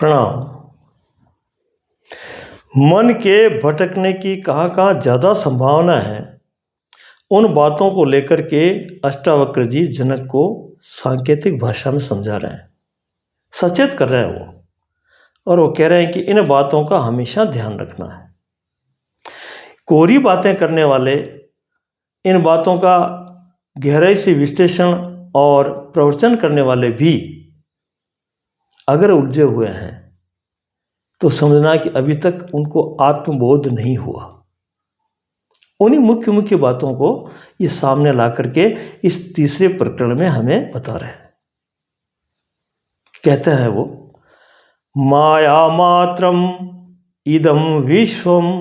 प्रणाम। मन के भटकने की कहाँ ज़्यादा संभावना है, उन बातों को लेकर के अष्टावक्र जी जनक को सांकेतिक भाषा में समझा रहे हैं, सचेत कर रहे हैं वो। और वो कह रहे हैं कि इन बातों का हमेशा ध्यान रखना है। कोरी बातें करने वाले इन बातों का गहराई से विश्लेषण और प्रवचन करने वाले भी अगर उलझे हुए हैं तो समझना कि अभी तक उनको आत्मबोध नहीं हुआ। उन्हीं मुख्य मुख्य बातों को ये सामने ला करके इस तीसरे प्रकरण में हमें बता रहे हैं। कहते हैं वो, माया मात्रम इदम विश्वम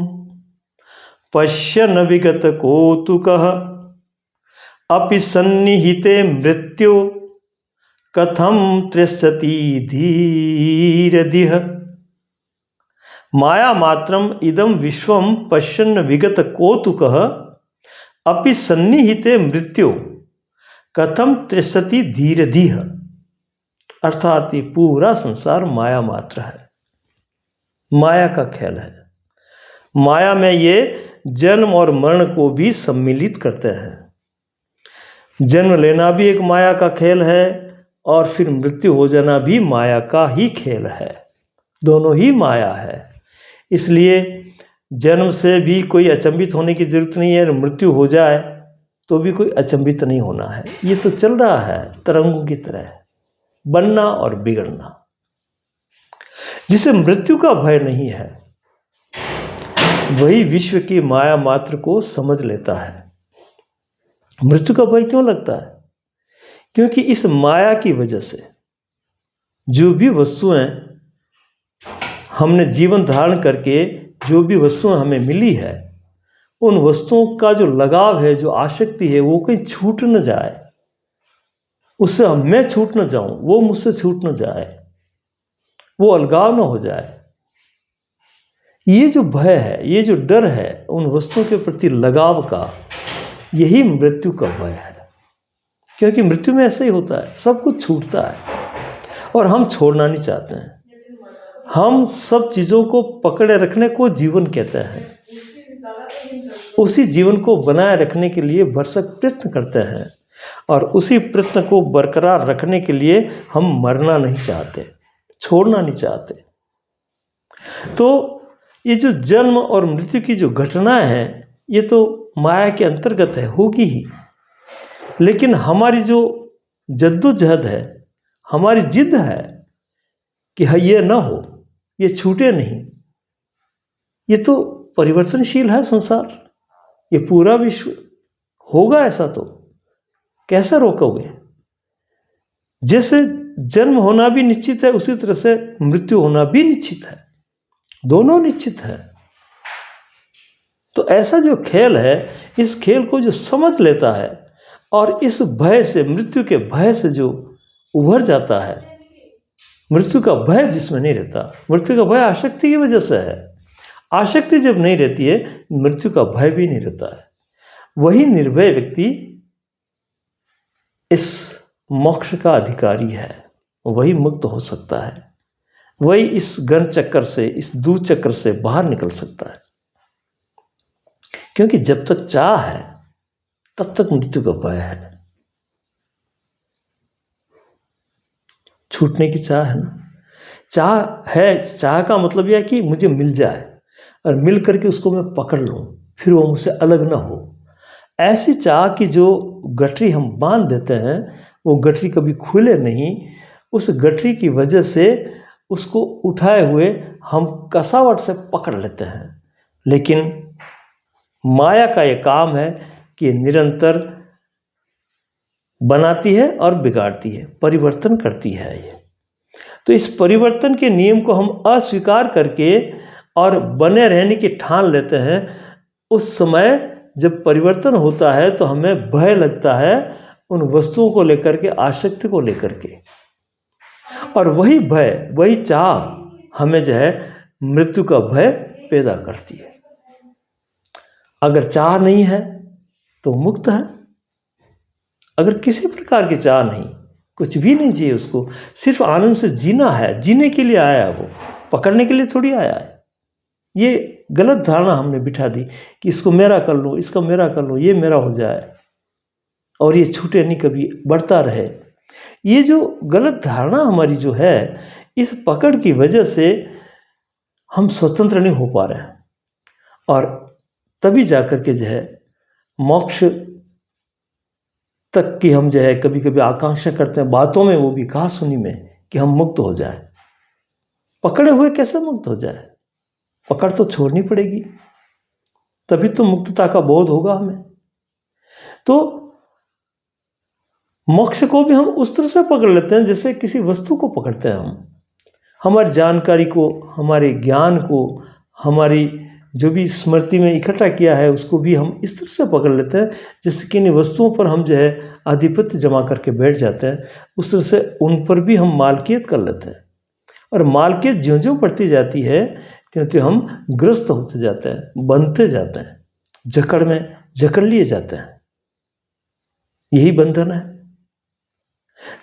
पश्यन् विगत कौतुकः अपि सन्निहिते मृत्यु कथम तृष्यति धीरधिः। माया मात्रम इदम विश्वम पश्यन् विगत कौतुकः अपि सन्निहिते मृत्यु कथम तृष्यति धीरधिः। अर्थात ये पूरा संसार माया मात्र है, माया का खेल है। माया में ये जन्म और मरण को भी सम्मिलित करते हैं। जन्म लेना भी एक माया का खेल है और फिर मृत्यु हो जाना भी माया का ही खेल है। दोनों ही माया है। इसलिए जन्म से भी कोई अचंभित होने की जरूरत नहीं है, मृत्यु हो जाए तो भी कोई अचंभित नहीं होना है। ये तो चल रहा है तरंगों की तरह, बनना और बिगड़ना। जिसे मृत्यु का भय नहीं है वही विश्व की माया मात्र को समझ लेता है। मृत्यु का भय क्यों लगता है? क्योंकि इस माया की वजह से जो भी वस्तुएं हमने जीवन धारण करके जो भी वस्तुएं हमें मिली है, उन वस्तुओं का जो लगाव है, जो आसक्ति है, वो कहीं छूट न जाए। उससे मैं छूट न जाऊं, वो मुझसे छूट न जाए, वो अलगाव न हो जाए। ये जो भय है, ये जो डर है उन वस्तुओं के प्रति लगाव का, यही मृत्यु का भय है। क्योंकि मृत्यु में ऐसा ही होता है, सब कुछ छूटता है और हम छोड़ना नहीं चाहते हैं। हम सब चीज़ों को पकड़े रखने को जीवन कहते हैं। उसी जीवन को बनाए रखने के लिए भरसक प्रयत्न करते हैं और उसी प्रयत्न को बरकरार रखने के लिए हम मरना नहीं चाहते, छोड़ना नहीं चाहते। तो ये जो जन्म और मृत्यु की जो घटनाएं हैं, ये तो माया के अंतर्गत है, होगी ही। लेकिन हमारी जो जद्दोजहद है, हमारी जिद है कि ये ना हो, ये छूटे नहीं। ये तो परिवर्तनशील है संसार, ये पूरा विश्व होगा। ऐसा तो कैसे रोकोगे? जैसे जन्म होना भी निश्चित है, उसी तरह से मृत्यु होना भी निश्चित है। दोनों निश्चित है। तो ऐसा जो खेल है, इस खेल को जो समझ लेता है और इस भय से, मृत्यु के भय से जो उभर जाता है, मृत्यु का भय जिसमें नहीं रहता, मृत्यु का भय आसक्ति की वजह से है। आसक्ति जब नहीं रहती है, मृत्यु का भय भी नहीं रहता है। वही निर्भय व्यक्ति इस मोक्ष का अधिकारी है, वही मुक्त हो सकता है, वही इस गन चक्कर से, इस दूध चक्कर से बाहर निकल सकता है। क्योंकि जब तक चाह है तब तक मृत्यु का भय है। छूटने की चाह है ना, चाह है। चाह का मतलब यह है कि मुझे मिल जाए और मिल करके उसको मैं पकड़ लूं, फिर वो मुझसे अलग ना हो। ऐसी चाह की जो गठरी हम बांध देते हैं, वो गठरी कभी खुले नहीं। उस गठरी की वजह से उसको उठाए हुए हम कसावट से पकड़ लेते हैं। लेकिन माया का ये काम है कि निरंतर बनाती है और बिगाड़ती है, परिवर्तन करती है ये। तो इस परिवर्तन के नियम को हम अस्वीकार करके और बने रहने की ठान लेते हैं। उस समय जब परिवर्तन होता है तो हमें भय लगता है उन वस्तुओं को लेकर के, आसक्ति को लेकर के। और वही भय, वही चाह हमें जो है मृत्यु का भय पैदा करती है। अगर चाह नहीं है तो मुक्त है। अगर किसी प्रकार की चाह नहीं, कुछ भी नहीं चाहिए उसको, सिर्फ आनंद से जीना है। जीने के लिए आया है वो, पकड़ने के लिए थोड़ी आया है। ये गलत धारणा हमने बिठा दी कि इसको मेरा कर लूँ, इसका मेरा कर लूँ, ये मेरा हो जाए और ये छूटे नहीं, कभी बढ़ता रहे। ये जो गलत धारणा हमारी जो है, इस पकड़ की वजह से हम स्वतंत्र नहीं हो पा रहे हैं। और तभी जाकर के जो है मोक्ष तक की हम जो है कभी कभी आकांक्षा करते हैं, बातों में, वो भी कहा सुनी में, कि हम मुक्त हो जाए। पकड़े हुए कैसे मुक्त हो जाए? पकड़ तो छोड़नी पड़ेगी, तभी तो मुक्तता का बोध होगा हमें। तो मोक्ष को भी हम उस तरह से पकड़ लेते हैं जैसे किसी वस्तु को पकड़ते हैं हम। हमारी जानकारी को, हमारे ज्ञान को, हमारी जो भी स्मृति में इकट्ठा किया है उसको भी हम इस तरह से पकड़ लेते हैं जैसे कि इन वस्तुओं पर हम जो है आधिपत्य जमा करके बैठ जाते हैं। उस तरह से उन पर भी हम मालकियत कर लेते हैं। और मालकियत ज्यों ज्यों बढ़ती जाती है त्यों त्यों हम ग्रस्त होते जाते हैं, बंधते जाते हैं, जकड़ में जकड़ लिए जाते हैं। यही बंधन है।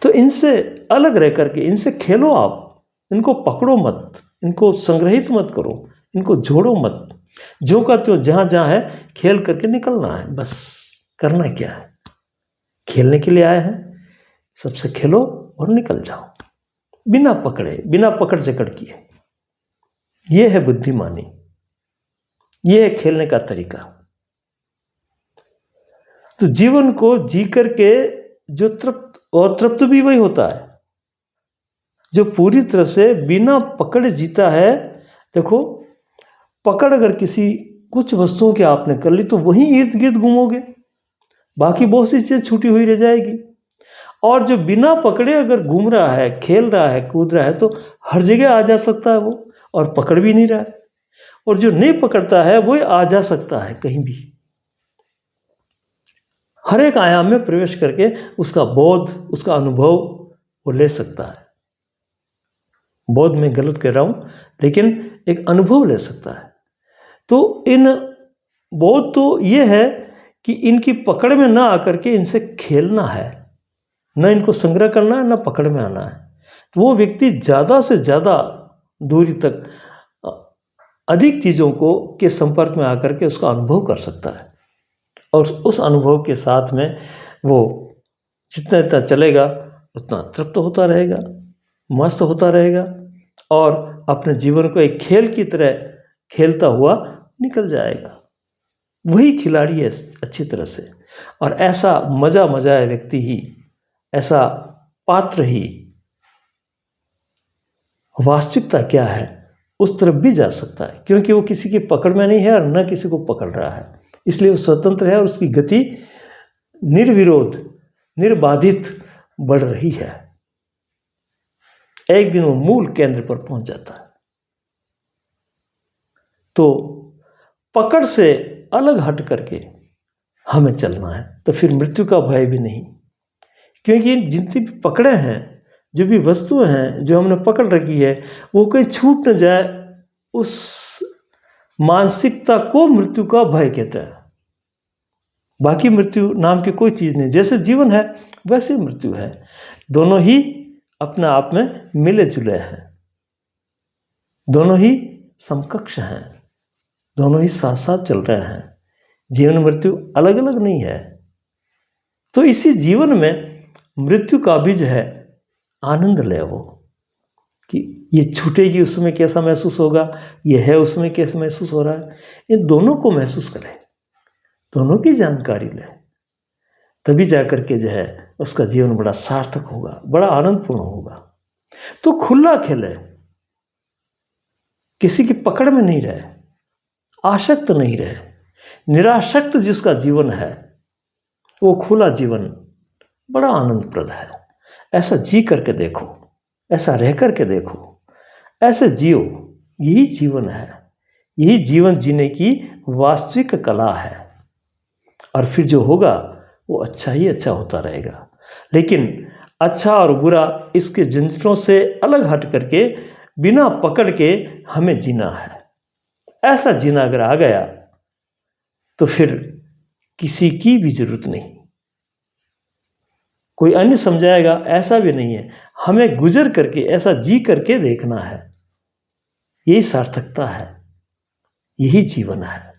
तो इनसे अलग रह करके इनसे खेलो आप, इनको पकड़ो मत, इनको संग्रहित मत करो, इनको जोड़ो मत। जो का त्यों जहाँ जहाँ है खेल करके निकलना है। बस करना क्या है? खेलने के लिए आए हैं, सबसे खेलो और निकल जाओ, बिना पकड़े, बिना पकड़ जकड़ किए। ये है बुद्धिमानी, ये है खेलने का तरीका। तो जीवन को जी करके जो तृप्त, और तृप्त भी वही होता है जो पूरी तरह से बिना पकड़े जीता है। देखो, पकड़ अगर किसी कुछ वस्तुओं की आपने कर ली तो वहीं इर्द गिर्द घूमोगे, बाकी बहुत सी चीज़ छूटी हुई रह जाएगी। और जो बिना पकड़े अगर घूम रहा है, खेल रहा है, कूद रहा है, तो हर जगह आ जा सकता है वो, और पकड़ भी नहीं रहा है। और जो नहीं पकड़ता है वो आ जा सकता है कहीं भी, हर एक आयाम में प्रवेश करके उसका बोध, उसका अनुभव वो ले सकता है। बोध में गलत कह रहा हूँ, लेकिन एक अनुभव ले सकता है। तो इन बोध तो ये है कि इनकी पकड़ में ना आकर के इनसे खेलना है, न इनको संग्रह करना है, न पकड़ में आना है। तो वो व्यक्ति ज़्यादा से ज़्यादा दूरी तक अधिक चीज़ों को के संपर्क में आकर के उसका अनुभव कर सकता है। और उस अनुभव के साथ में वो जितना जितना चलेगा उतना तृप्त होता रहेगा, मस्त होता रहेगा, और अपने जीवन को एक खेल की तरह खेलता हुआ निकल जाएगा। वही खिलाड़ी है अच्छी तरह से। और ऐसा मजा व्यक्ति ही, ऐसा पात्र ही वास्तविकता क्या है उस तरफ भी जा सकता है, क्योंकि वो किसी की पकड़ में नहीं है और न किसी को पकड़ रहा है। इसलिए वो स्वतंत्र है और उसकी गति निर्विरोध, निर्बाधित बढ़ रही है। एक दिन वो मूल केंद्र पर पहुंच जाता है। तो पकड़ से अलग हट करके हमें चलना है, तो फिर मृत्यु का भय भी नहीं। क्योंकि जितनी भी पकड़े हैं, जो भी वस्तुएं हैं जो हमने पकड़ रखी है, वो कहीं छूट न जाए, उस मानसिकता को मृत्यु का भय कहते हैं। बाकी मृत्यु नाम की कोई चीज़ नहीं। जैसे जीवन है वैसे मृत्यु है। दोनों ही अपने आप में मिले जुले हैं, दोनों ही समकक्ष हैं, दोनों ही साथ साथ चल रहे हैं। जीवन मृत्यु अलग अलग नहीं है। तो इसी जीवन में मृत्यु का भी जो है आनंद ले वो, कि ये छूटेगी उसमें कैसा महसूस होगा, ये है उसमें कैसा महसूस हो रहा है। इन दोनों को महसूस करें, दोनों की जानकारी लें, तभी जाकर के जो है उसका जीवन बड़ा सार्थक होगा, बड़ा आनंदपूर्ण होगा। तो खुला खेले, किसी की पकड़ में नहीं रहे, आसक्त नहीं रहे। निरासक्त जिसका जीवन है वो खुला जीवन बड़ा आनंदप्रद है। ऐसा जी करके देखो, ऐसा रह करके देखो, ऐसे जियो। यही जीवन है, यही जीवन जीने की वास्तविक कला है। और फिर जो होगा वो अच्छा ही अच्छा होता रहेगा। लेकिन अच्छा और बुरा इसके झंझटों से अलग हट करके बिना पकड़ के हमें जीना है। ऐसा जीना अगर आ गया तो फिर किसी की भी जरूरत नहीं। कोई अन्य समझाएगा, ऐसा भी नहीं है। हमें गुजर करके, ऐसा जी करके देखना है। यही सार्थकता है, यही जीवन है।